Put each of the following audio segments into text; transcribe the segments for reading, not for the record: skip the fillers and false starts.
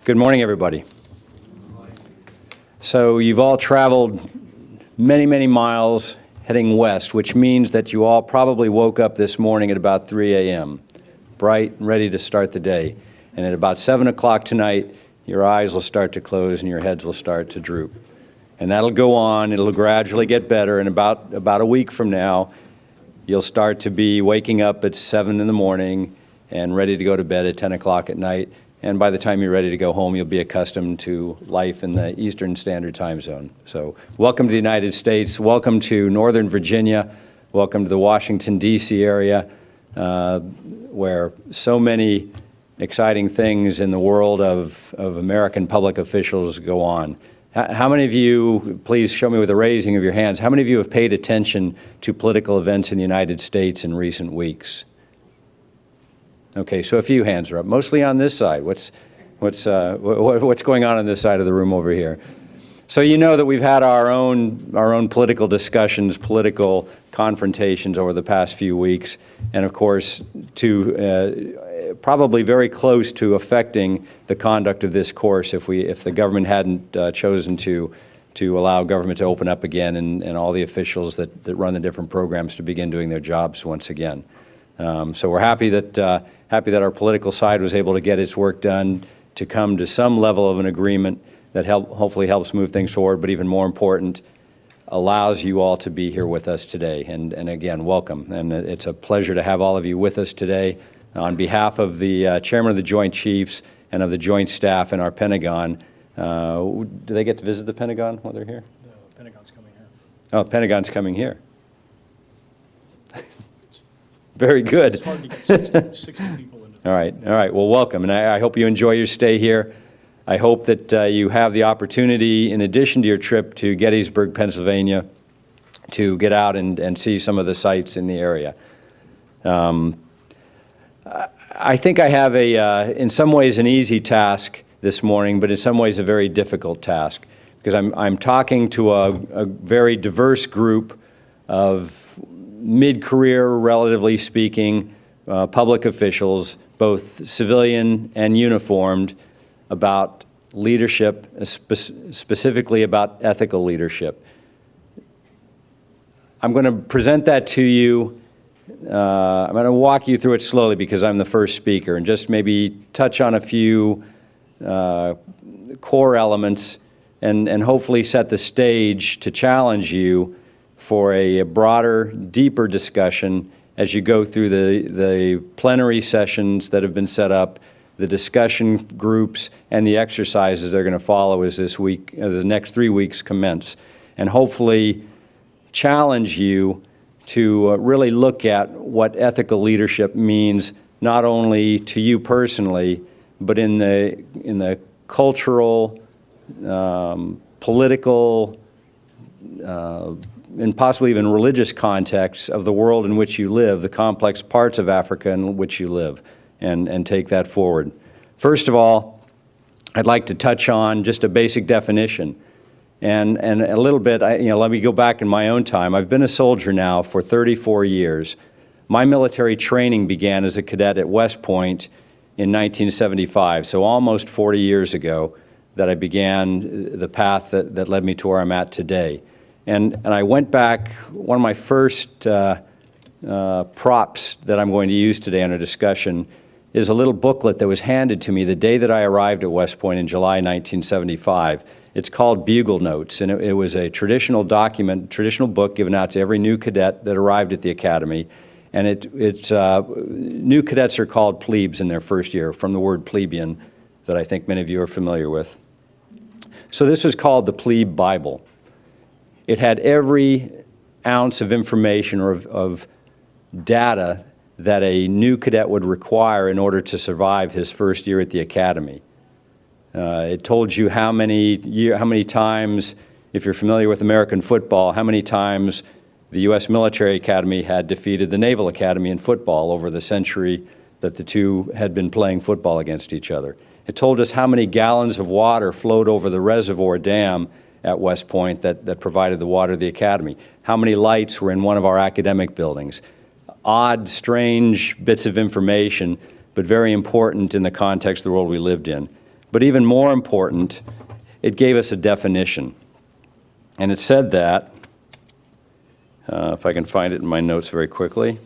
Good morning, everybody. So you've all traveled many, many miles heading west, which means that you all probably woke up this morning at about 3 a.m., bright and ready to start the day. And at about 7 o'clock tonight, your eyes will start to close and your heads will start to droop. And that'll go on. It'll gradually get better. And about a week from now, you'll start to be waking up at 7 in the morning and ready to go to bed at 10 o'clock at night. And by the time you're ready to go home, you'll be accustomed to life in the Eastern Standard Time Zone. So welcome to the United States. Welcome to Northern Virginia. Welcome to the Washington, D.C. area, where so many exciting things in the world of American public officials go on. How many of you, please show me with a raising of your hands, how many of you have paid attention to political events in the United States in recent weeks? Okay, so a few hands are up, mostly on this side. What's going on this side of the room over here? So you know that we've had our own political discussions, political confrontations over the past few weeks, and of course, probably very close to affecting the conduct of this course if the government hadn't chosen to allow government to open up again and all the officials that run the different programs to begin doing their jobs once again. So we're happy that our political side was able to get its work done, to come to some level of an agreement that hopefully helps move things forward, but even more important, allows you all to be here with us today. And again, welcome. And it's a pleasure to have all of you with us today. On behalf of the Chairman of the Joint Chiefs and of the Joint Staff in our Pentagon, do they get to visit the Pentagon while they're here? No, Pentagon's coming here. Oh, Pentagon's coming here. Very good. It's hard to get 60 people into All right. Well, welcome, and I hope you enjoy your stay here. I hope that you have the opportunity, in addition to your trip to Gettysburg, Pennsylvania, to get out and see some of the sites in the area. I think I have in some ways, an easy task this morning, but in some ways a very difficult task, because I'm talking to a very diverse group of mid-career, relatively speaking, public officials, both civilian and uniformed, about leadership, specifically about ethical leadership. I'm going to present that to you. I'm going to walk you through it slowly because I'm the first speaker, and just maybe touch on a few core elements and hopefully set the stage to challenge you for a broader, deeper discussion as you go through the plenary sessions that have been set up, the discussion groups, and the exercises that are going to follow as the next 3 weeks commence, and hopefully challenge you to really look at what ethical leadership means, not only to you personally, but in the cultural, political, and possibly even religious contexts of the world in which you live, the complex parts of Africa in which you live, and take that forward. First of all, I'd like to touch on just a basic definition. And a little bit, let me go back in my own time. I've been a soldier now for 34 years. My military training began as a cadet at West Point in 1975, so almost 40 years ago that I began the path that led me to where I'm at today. And I went back, one of my first props that I'm going to use today in our discussion is a little booklet that was handed to me the day that I arrived at West Point in July 1975. It's called Bugle Notes, and it was a traditional document, traditional book given out to every new cadet that arrived at the academy. And new cadets are called plebes in their first year, from the word plebeian that I think many of you are familiar with. So this was called the Plebe Bible. It had every ounce of information or of data that a new cadet would require in order to survive his first year at the academy. It told you how many times, if you're familiar with American football, how many times the U.S. Military Academy had defeated the Naval Academy in football over the century that the two had been playing football against each other. It told us how many gallons of water flowed over the reservoir dam at West Point that provided the water to the academy, how many lights were in one of our academic buildings. Odd, strange bits of information, but very important in the context of the world we lived in. But even more important, it gave us a definition. And it said that, if I can find it in my notes very quickly,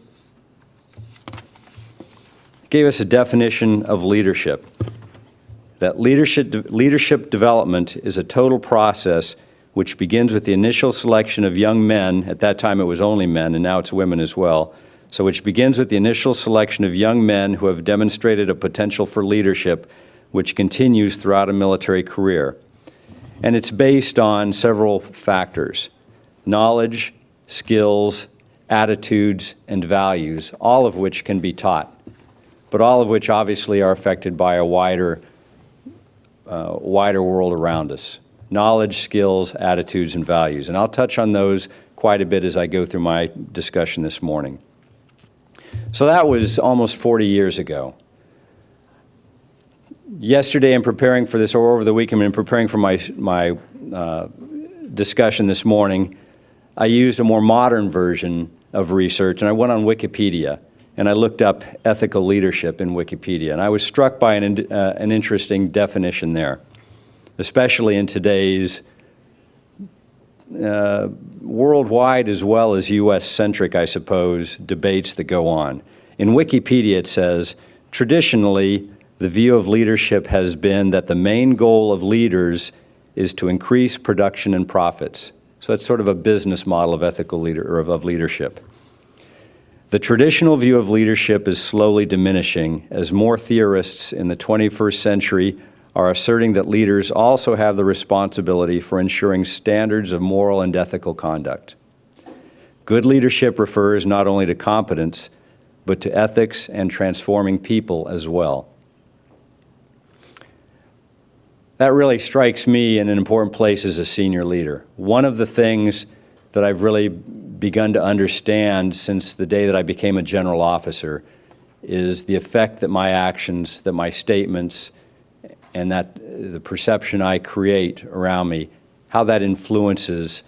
it gave us a definition of leadership. That leadership development is a total process which begins with the initial selection of young men. At that time it was only men, and now it's women as well. So which begins with the initial selection of young men who have demonstrated a potential for leadership, which continues throughout a military career. And it's based on several factors: knowledge, skills, attitudes, and values, all of which can be taught, but all of which obviously are affected by a wider world around us. Knowledge, skills, attitudes, and values. And I'll touch on those quite a bit as I go through my discussion this morning. So that was almost 40 years ago. Yesterday in preparing for this, or over the weekend in preparing for my discussion this morning, I used a more modern version of research, and I went on Wikipedia, and I looked up ethical leadership in Wikipedia, and I was struck by an interesting definition there, especially in today's worldwide as well as U.S.-centric, I suppose, debates that go on. In Wikipedia it says, traditionally, the view of leadership has been that the main goal of leaders is to increase production and profits. So that's sort of a business model of ethical leadership. The traditional view of leadership is slowly diminishing as more theorists in the 21st century are asserting that leaders also have the responsibility for ensuring standards of moral and ethical conduct. Good leadership refers not only to competence, but to ethics and transforming people as well. That really strikes me in an important place as a senior leader. One of the things that I've really begun to understand since the day that I became a general officer is the effect that my actions, that my statements, and that the perception I create around me, how that influences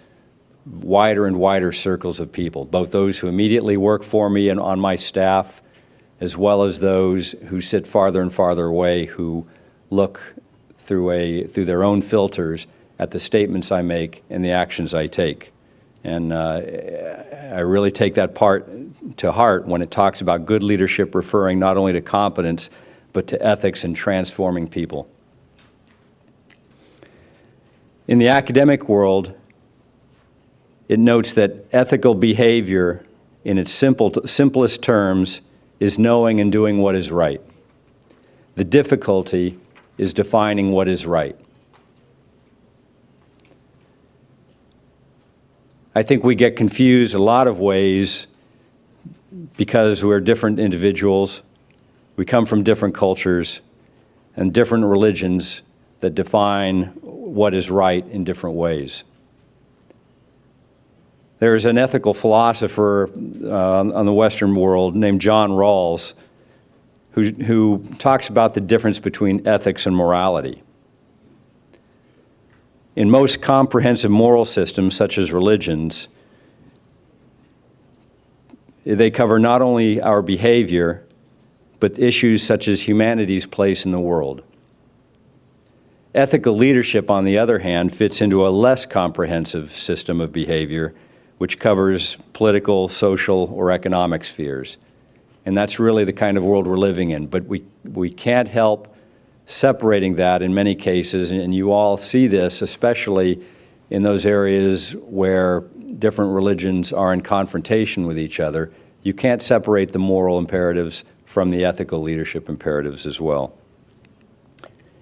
wider and wider circles of people, both those who immediately work for me and on my staff, as well as those who sit farther and farther away, who look through their own filters at the statements I make and the actions I take. And I really take that part to heart when it talks about good leadership referring not only to competence, but to ethics and transforming people. In the academic world, it notes that ethical behavior, in its simplest terms, is knowing and doing what is right. The difficulty is defining what is right. I think we get confused a lot of ways because we're different individuals. We come from different cultures and different religions that define what is right in different ways. There's an ethical philosopher on the Western world named John Rawls who talks about the difference between ethics and morality. In most comprehensive moral systems, such as religions, they cover not only our behavior, but issues such as humanity's place in the world. Ethical leadership, on the other hand, fits into a less comprehensive system of behavior, which covers political, social, or economic spheres. And that's really the kind of world we're living in. But we can't help separating that in many cases, and you all see this, especially in those areas where different religions are in confrontation with each other. You can't separate the moral imperatives from the ethical leadership imperatives as well.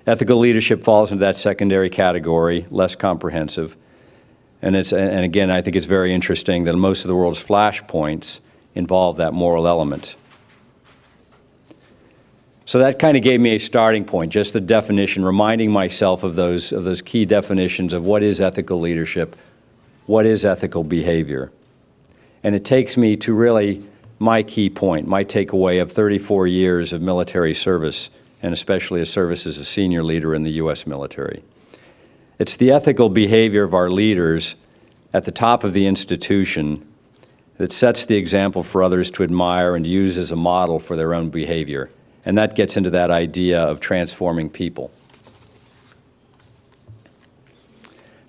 Ethical leadership falls into that secondary category, less comprehensive. And again, I think it's very interesting that most of the world's flashpoints involve that moral element. So that kind of gave me a starting point, just the definition, reminding myself of those key definitions of what is ethical leadership, what is ethical behavior. And it takes me to really my key point, my takeaway of 34 years of military service, and especially a service as a senior leader in the U.S. military. It's the ethical behavior of our leaders at the top of the institution that sets the example for others to admire and use as a model for their own behavior. And that gets into that idea of transforming people.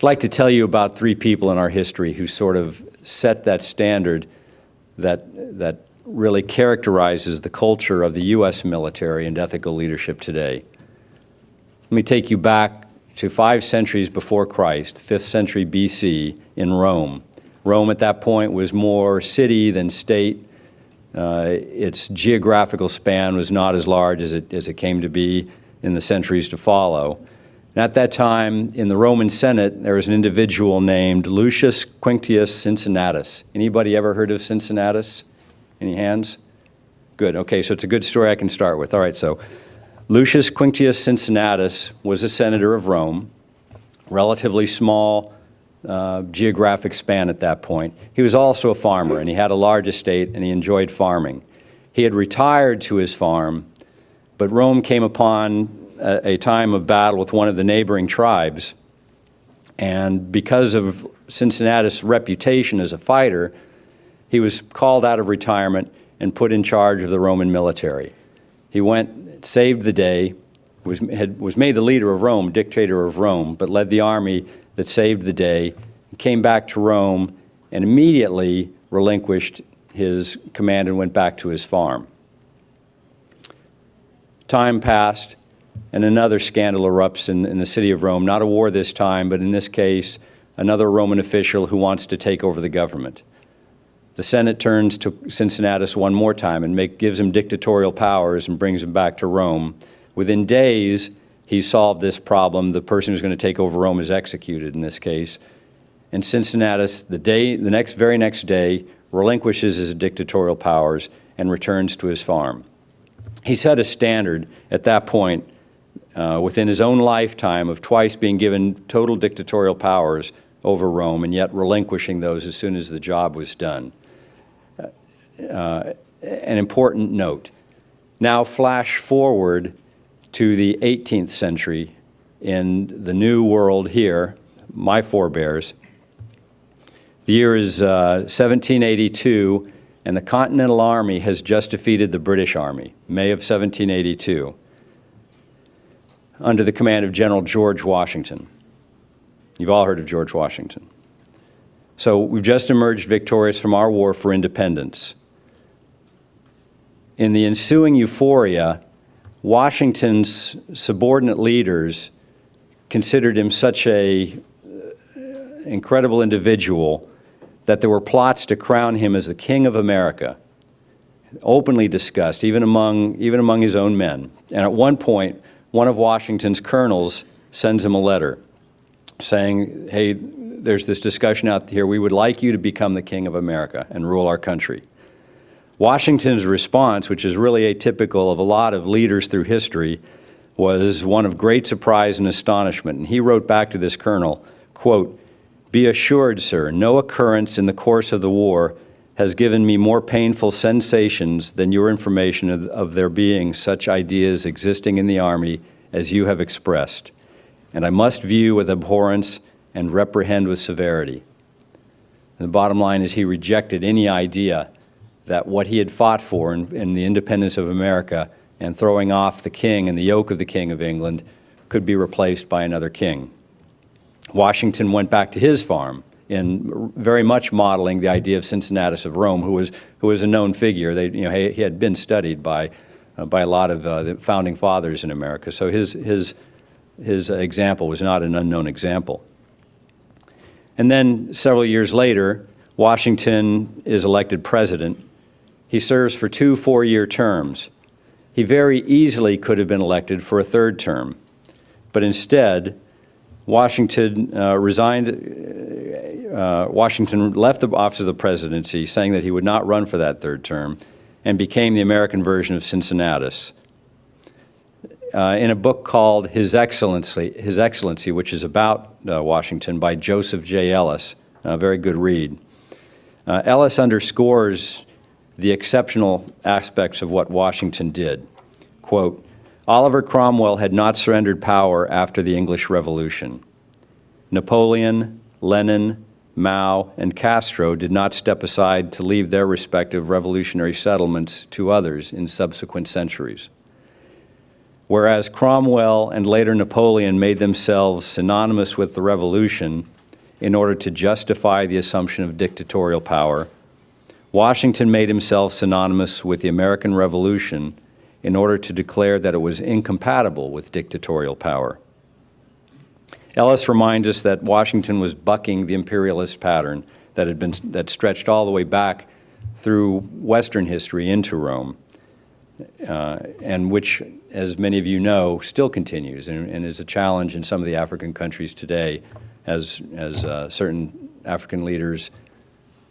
I'd like to tell you about three people in our history who sort of set that standard that really characterizes the culture of the U.S. military and ethical leadership today. Let me take you back to 5 centuries before Christ, 5th century BC, in Rome. Rome at that point was more city than state. Its geographical span was not as large as it came to be in the centuries to follow. And at that time, in the Roman Senate, there was an individual named Lucius Quinctius Cincinnatus. Anybody ever heard of Cincinnatus? Any hands? Good. Okay, so it's a good story I can start with. All right, so Lucius Quinctius Cincinnatus was a senator of Rome, relatively small geographic span at that point. He was also a farmer, and he had a large estate, and he enjoyed farming. He had retired to his farm, but Rome came upon a time of battle with one of the neighboring tribes, and because of Cincinnatus' reputation as a fighter, he was called out of retirement and put in charge of the Roman military. He went, saved the day, was made the leader of Rome, dictator of Rome, but led the army that saved the day, came back to Rome, and immediately relinquished his command and went back to his farm. Time passed, and another scandal erupts in the city of Rome. Not a war this time, but in this case, another Roman official who wants to take over the government. The Senate turns to Cincinnatus one more time and gives him dictatorial powers and brings him back to Rome. Within days, he solved this problem. The person who's going to take over Rome is executed in this case. And Cincinnatus, the very next day, relinquishes his dictatorial powers and returns to his farm. He set a standard at that point within his own lifetime of twice being given total dictatorial powers over Rome and yet relinquishing those as soon as the job was done. An important note. Now flash forward to the 18th century in the New World here, my forebears. The year is 1782, and the Continental Army has just defeated the British Army, May of 1782, under the command of General George Washington. You've all heard of George Washington. So we've just emerged victorious from our war for independence. In the ensuing euphoria, Washington's subordinate leaders considered him such an incredible individual that there were plots to crown him as the King of America, openly discussed, even among his own men. And at one point, one of Washington's colonels sends him a letter saying, hey, there's this discussion out here. We would like you to become the King of America and rule our country. Washington's response, which is really atypical of a lot of leaders through history, was one of great surprise and astonishment. And he wrote back to this colonel, quote, "Be assured, sir, no occurrence in the course of the war has given me more painful sensations than your information of there being such ideas existing in the Army as you have expressed, and I must view with abhorrence and reprehend with severity." And the bottom line is he rejected any idea that what he had fought for in the independence of America and throwing off the king and the yoke of the King of England could be replaced by another king. Washington went back to his farm in very much modeling the idea of Cincinnatus of Rome, who was a known figure. He had been studied by a lot of the founding fathers in America. So his example was not an unknown example. And then several years later, Washington is elected president. He serves for 2 4-year terms. He very easily could have been elected for a 3rd term, but instead, Washington Washington left the office of the presidency, saying that he would not run for that 3rd term, and became the American version of Cincinnatus. In a book called His Excellency, which is about Washington by Joseph J. Ellis, a very good read, Ellis underscores the exceptional aspects of what Washington did. Quote, "Oliver Cromwell had not surrendered power after the English Revolution. Napoleon, Lenin, Mao, and Castro did not step aside to leave their respective revolutionary settlements to others in subsequent centuries. Whereas Cromwell and later Napoleon made themselves synonymous with the revolution in order to justify the assumption of dictatorial power, Washington made himself synonymous with the American Revolution in order to declare that it was incompatible with dictatorial power. Ellis reminds us that Washington was bucking the imperialist pattern that stretched all the way back through Western history into Rome, and which, as many of you know, still continues and is a challenge in some of the African countries today as certain African leaders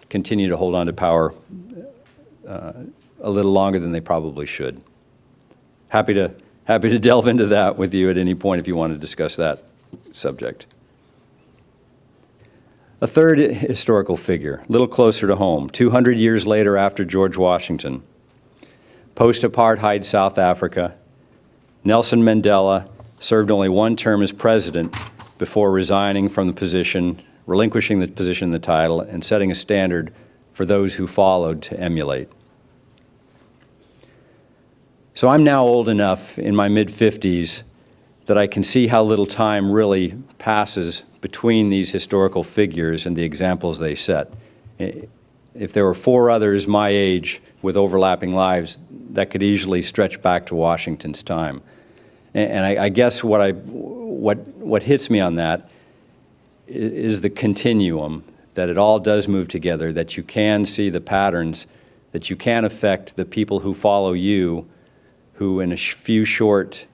continue to hold on to power a little longer than they probably should. Happy to delve into that with you at any point if you want to discuss that subject. A third historical figure, a little closer to home, 200 years later after George Washington, post-apartheid South Africa, Nelson Mandela served only one term as president before resigning from the position, relinquishing the position and the title, and setting a standard for those who followed to emulate. So I'm now old enough, in my mid-50s, that I can see how little time really passes between these historical figures and the examples they set. If there were four others my age with overlapping lives, that could easily stretch back to Washington's time. And I guess what hits me on that is the continuum, that it all does move together, that you can see the patterns, that you can affect the people who follow you, who in a few short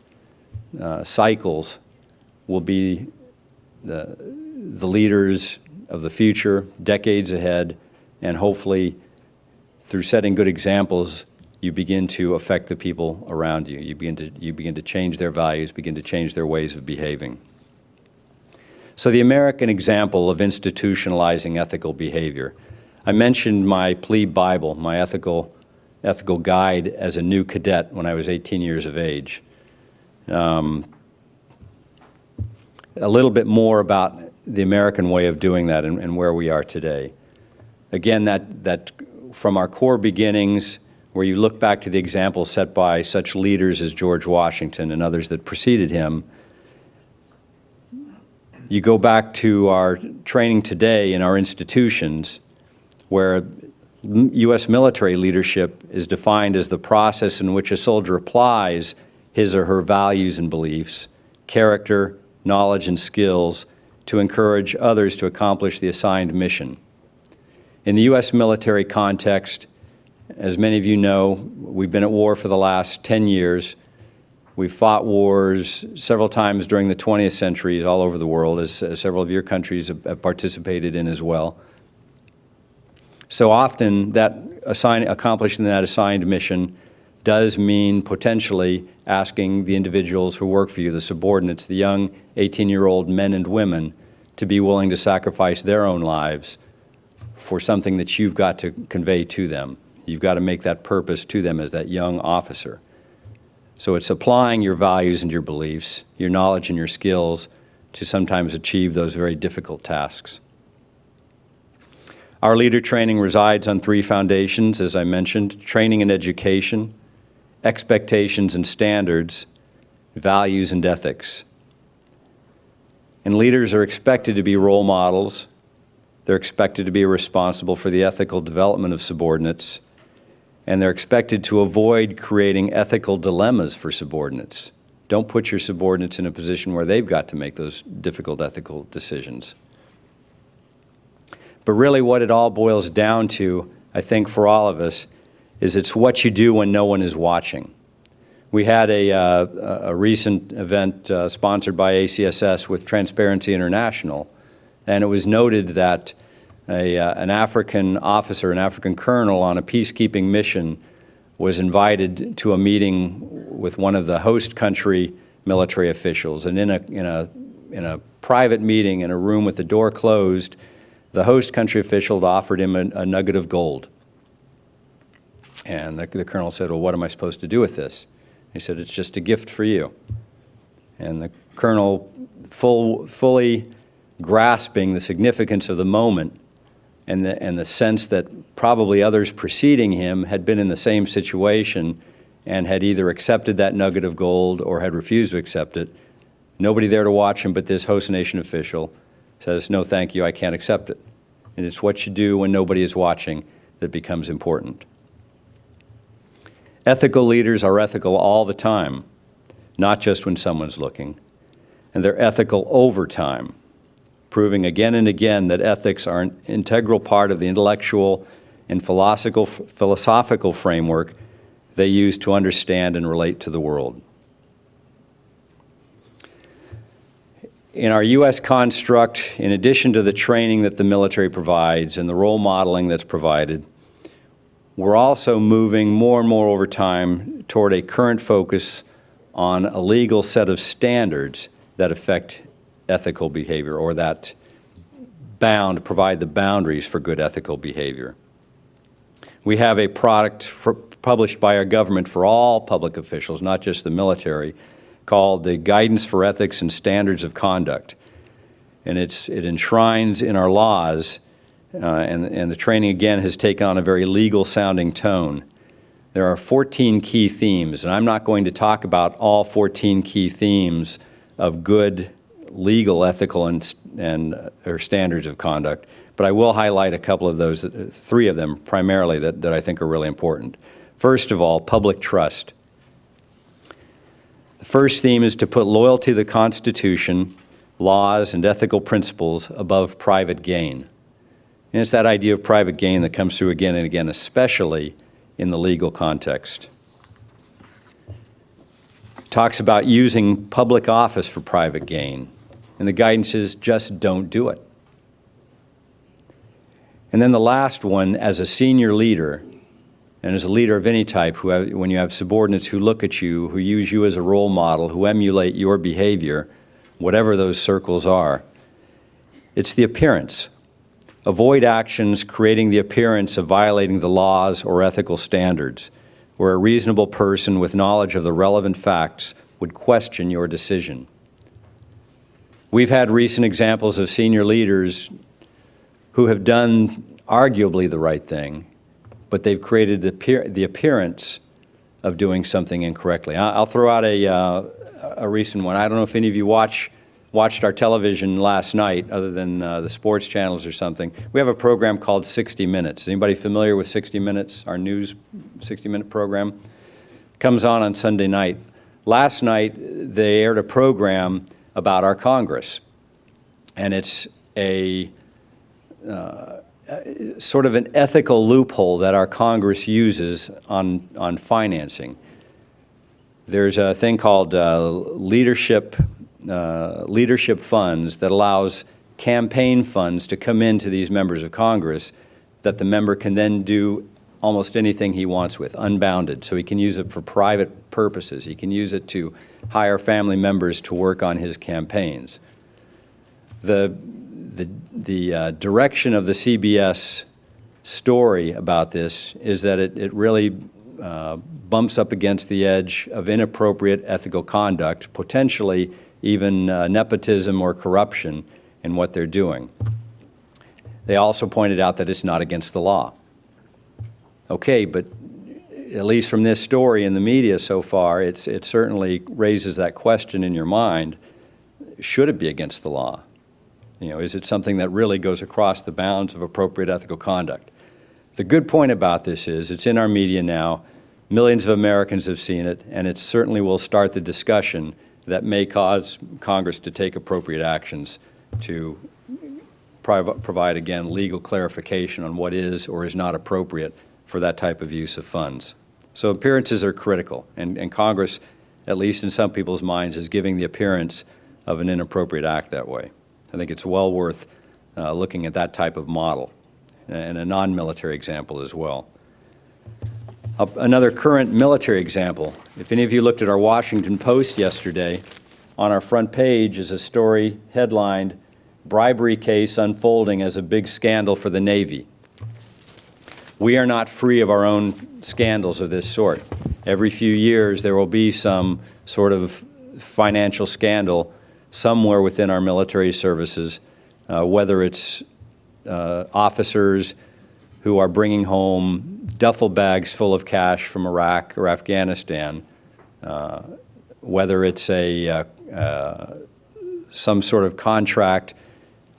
cycles will be the leaders of the future, decades ahead, and hopefully through setting good examples, you begin to affect the people around you. You begin to change their values, begin to change their ways of behaving. So the American example of institutionalizing ethical behavior. I mentioned my plebe Bible, my ethical guide as a new cadet when I was 18 years of age. A little bit more about the American way of doing that and where we are today. Again, that from our core beginnings, where you look back to the examples set by such leaders as George Washington and others that preceded him, you go back to our training today in our institutions, where U.S. military leadership is defined as the process in which a soldier applies his or her values and beliefs, character, knowledge, and skills to encourage others to accomplish the assigned mission. In the U.S. military context, as many of you know, we've been at war for the last 10 years. We've fought wars several times during the 20th century all over the world, as several of your countries have participated in as well. So often, accomplishing that assigned mission does mean potentially asking the individuals who work for you, the subordinates, the young 18-year-old men and women, to be willing to sacrifice their own lives for something that you've got to convey to them. You've got to make that purpose to them as that young officer. So it's applying your values and your beliefs, your knowledge and your skills to sometimes achieve those very difficult tasks. Our leader training resides on three foundations, as I mentioned: training and education, expectations and standards, values and ethics. And leaders are expected to be role models. They're expected to be responsible for the ethical development of subordinates, and they're expected to avoid creating ethical dilemmas for subordinates. Don't put your subordinates in a position where they've got to make those difficult ethical decisions. But really what it all boils down to, I think for all of us, is it's what you do when no one is watching. We had a recent event sponsored by ACSS with Transparency International, and it was noted that an African officer, an African colonel on a peacekeeping mission was invited to a meeting with one of the host country military officials. And in a private meeting in a room with the door closed, the host country official offered him a nugget of gold. And the colonel said, well, what am I supposed to do with this? He said, it's just a gift for you. And the colonel, fully grasping the significance of the moment and the sense that probably others preceding him had been in the same situation and had either accepted that nugget of gold or had refused to accept it. Nobody there to watch him but this host nation official says, no, thank you, I can't accept it. And it's what you do when nobody is watching that becomes important. Ethical leaders are ethical all the time, not just when someone's looking. And they're ethical over time, proving again and again that ethics are an integral part of the intellectual and philosophical framework they use to understand and relate to the world. In our U.S. construct, in addition to the training that the military provides and the role modeling that's provided, we're also moving more and more over time toward a current focus on a legal set of standards that affect ethical behavior, or that provide the boundaries for good ethical behavior. We have a product published by our government for all public officials, not just the military, called the Guidance for Ethics and Standards of Conduct. And it enshrines in our laws, and the training, again, has taken on a very legal-sounding tone. There are 14 key themes, and I'm not going to talk about all 14 key themes of good legal, ethical, or standards of conduct, but I will highlight a couple of those, 3 of them primarily, that I think are really important. First of all, public trust. The first theme is to put loyalty to the Constitution, laws, and ethical principles above private gain. And it's that idea of private gain that comes through again and again, especially in the legal context. It talks about using public office for private gain, and the guidance is just don't do it. And then the last one, as a senior leader, and as a leader of any type, when you have subordinates who look at you, who use you as a role model, who emulate your behavior, whatever those circles are, it's the appearance. Avoid actions creating the appearance of violating the laws or ethical standards, where a reasonable person with knowledge of the relevant facts would question your decision. We've had recent examples of senior leaders who have done arguably the right thing, but they've created the appearance of doing something incorrectly. I'll throw out a recent one. I don't know if any of you watched our television last night, other than the sports channels or something. We have a program called 60 Minutes. Is anybody familiar with 60 Minutes, our news 60-minute program? Comes on Sunday night. Last night, they aired a program about our Congress, and it's a sort of an ethical loophole that our Congress uses on financing. There's a thing called leadership funds that allows campaign funds to come into these members of Congress that the member can then do almost anything he wants with, unbounded. So he can use it for private purposes. He can use it to hire family members to work on his campaigns. The direction of the CBS story about this is that it really bumps up against the edge of inappropriate ethical conduct, potentially even nepotism or corruption in what they're doing. They also pointed out that it's not against the law. Okay, but at least from this story in the media so far, it certainly raises that question in your mind, should it be against the law? You know, is it something that really goes across the bounds of appropriate ethical conduct? The good point about this is it's in our media now, millions of Americans have seen it, and it certainly will start the discussion that may cause Congress to take appropriate actions to provide, again, legal clarification on what is or is not appropriate for that type of use of funds. So appearances are critical, and Congress, at least in some people's minds, is giving the appearance of an inappropriate act that way. I think it's well worth looking at that type of model, and a non-military example as well. Another current military example, if any of you looked at our Washington Post yesterday, on our front page is a story headlined, "Bribery Case Unfolding as a Big Scandal for the Navy." We are not free of our own scandals of this sort. Every few years there will be some sort of financial scandal somewhere within our military services, whether it's officers who are bringing home duffel bags full of cash from Iraq or Afghanistan, whether it's some sort of contract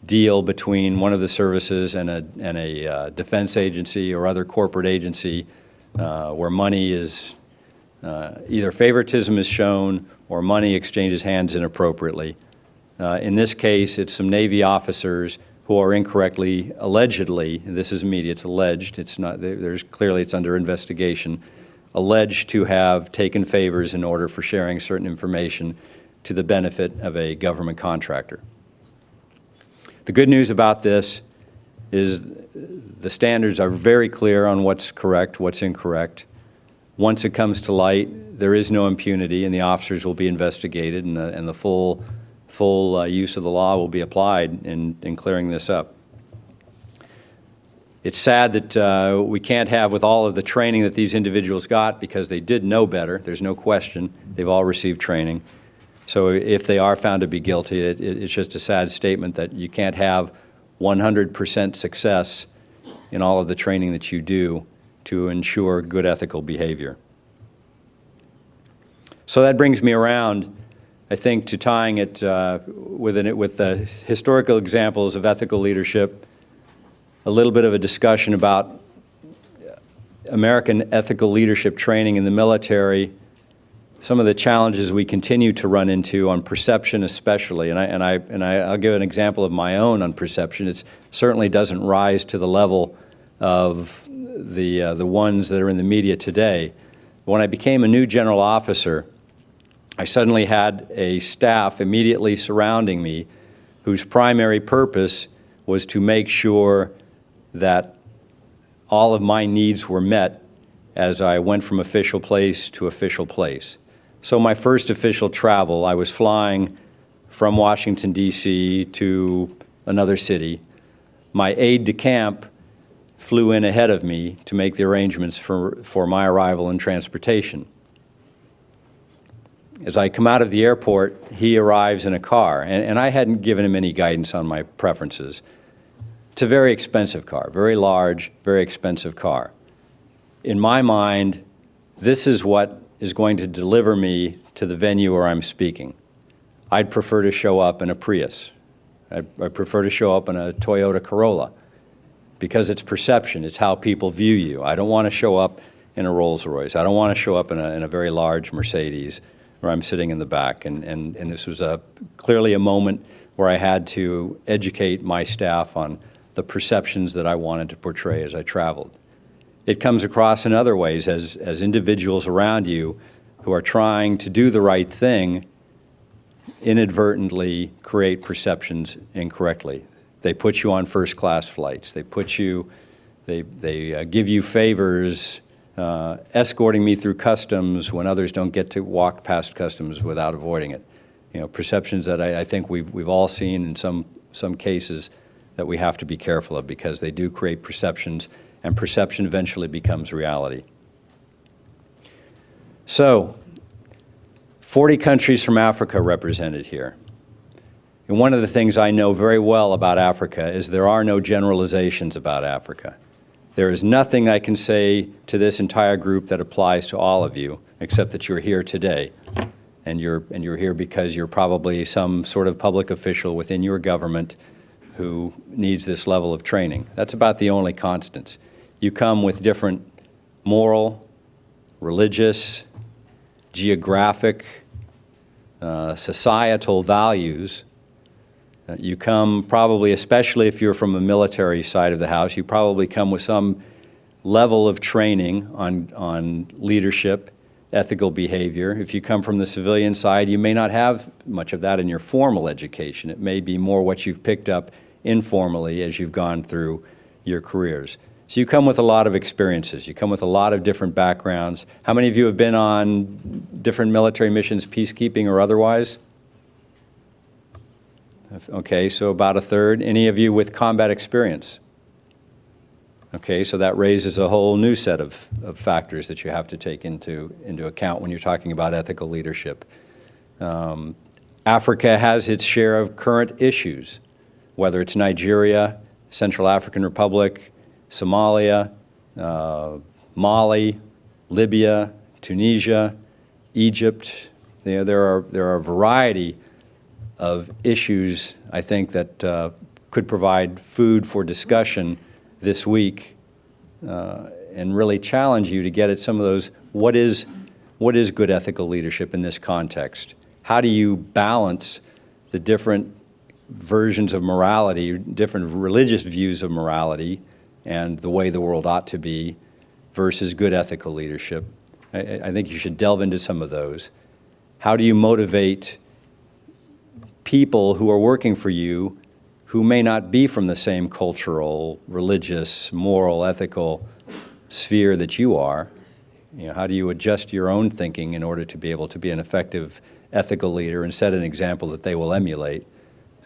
deal between one of the services and a defense agency or other corporate agency where money is either favoritism is shown or money exchanges hands inappropriately. In this case, it's some Navy officers who are incorrectly, allegedly, this is media, it's alleged, it's not, clearly it's under investigation, alleged to have taken favors in order for sharing certain information to the benefit of a government contractor. The good news about this is the standards are very clear on what's correct, what's incorrect. Once it comes to light, there is no impunity, and the officers will be investigated, and the full use of the law will be applied in clearing this up. It's sad that we can't have, with all of the training that these individuals got, because they did know better, there's no question, they've all received training. So if they are found to be guilty, it's just a sad statement that you can't have 100% success in all of the training that you do to ensure good ethical behavior. So that brings me around, I think, to tying it with the historical examples of ethical leadership, a little bit of a discussion about American ethical leadership training in the military, some of the challenges we continue to run into on perception especially, and I'll give an example of my own on perception. It certainly doesn't rise to the level of the ones that are in the media today. When I became a new general officer, I suddenly had a staff immediately surrounding me whose primary purpose was to make sure that all of my needs were met as I went from official place to official place. So my first official travel, I was flying from Washington, D.C. to another city. My aide-de-camp flew in ahead of me to make the arrangements for my arrival and transportation. As I come out of the airport, he arrives in a car, and I hadn't given him any guidance on my preferences. It's a very expensive car, very large, very expensive car. In my mind, this is what is going to deliver me to the venue where I'm speaking. I'd prefer to show up in a Prius. I prefer to show up in a Toyota Corolla because it's perception, it's how people view you. I don't want to show up in a Rolls Royce. I don't want to show up in a very large Mercedes where I'm sitting in the back. And this was clearly a moment where I had to educate my staff on the perceptions that I wanted to portray as I traveled. It comes across in other ways as individuals around you who are trying to do the right thing inadvertently create perceptions incorrectly. They put you on first-class flights. They give you favors, escorting me through customs when others don't get to walk past customs without avoiding it. You know, perceptions that I think we've all seen in some cases that we have to be careful of because they do create perceptions, and perception eventually becomes reality. So, 40 countries from Africa represented here. And one of the things I know very well about Africa is there are no generalizations about Africa. There is nothing I can say to this entire group that applies to all of you, except that you're here today. And you're here because you're probably some sort of public official within your government who needs this level of training. That's about the only constants. You come with different moral, religious, geographic, societal values. You come probably, especially if you're from a military side of the house, you probably come with some level of training on leadership, ethical behavior. If you come from the civilian side, you may not have much of that in your formal education. It may be more what you've picked up informally as you've gone through your careers. So you come with a lot of experiences. You come with a lot of different backgrounds. How many of you have been on different military missions, peacekeeping or otherwise? Okay, so about a third. Any of you with combat experience? Okay, so that raises a whole new set of factors that you have to take into account when you're talking about ethical leadership. Africa has its share of current issues, whether it's Nigeria, Central African Republic, Somalia, Mali, Libya, Tunisia, Egypt. There are a variety of issues, I think, that could provide food for discussion this week and really challenge you to get at some of those, what is good ethical leadership in this context? How do you balance the different versions of morality, different religious views of morality and the way the world ought to be versus good ethical leadership? I think you should delve into some of those. How do you motivate people who are working for you who may not be from the same cultural, religious, moral, ethical sphere that you are? How do you adjust your own thinking in order to be able to be an effective ethical leader and set an example that they will emulate?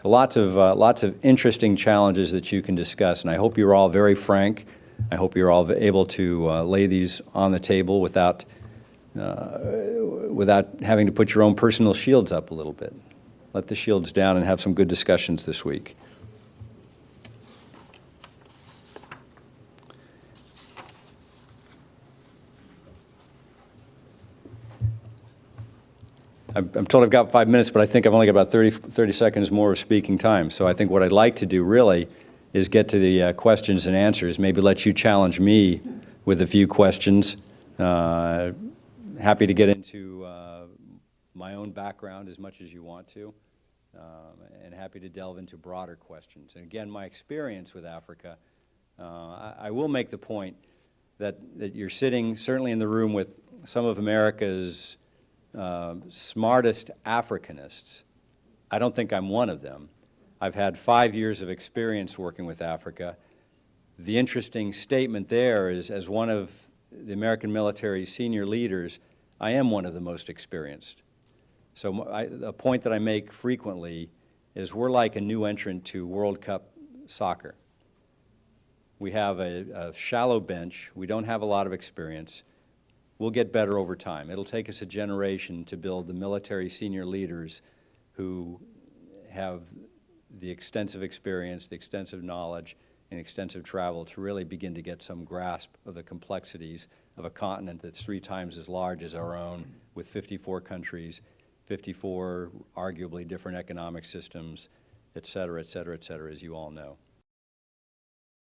So lots of interesting challenges that you can discuss, and I hope you're all very frank. I hope you're all able to lay these on the table without having to put your own personal shields up a little bit. Let the shields down and have some good discussions this week. I'm told I've got 5 minutes, but I think I've only got about 30 seconds more of speaking time. So I think what I'd like to do really is get to the questions and answers, maybe let you challenge me with a few questions. Happy to get into my own background as much as you want to, and happy to delve into broader questions. And again, my experience with Africa, I will make the point that you're sitting certainly in the room with some of America's smartest Africanists. I don't think I'm one of them. I've had 5 years of experience working with Africa. The interesting statement there is, as one of the American military's senior leaders, I am one of the most experienced. So a point that I make frequently is we're like a new entrant to World Cup soccer. We have a shallow bench. We don't have a lot of experience. We'll get better over time. It'll take us a generation to build the military senior leaders who have the extensive experience, the extensive knowledge, and extensive travel to really begin to get some grasp of the complexities of a continent that's 3 times as large as our own, with 54 countries, 54 arguably different economic systems, et cetera, as you all know.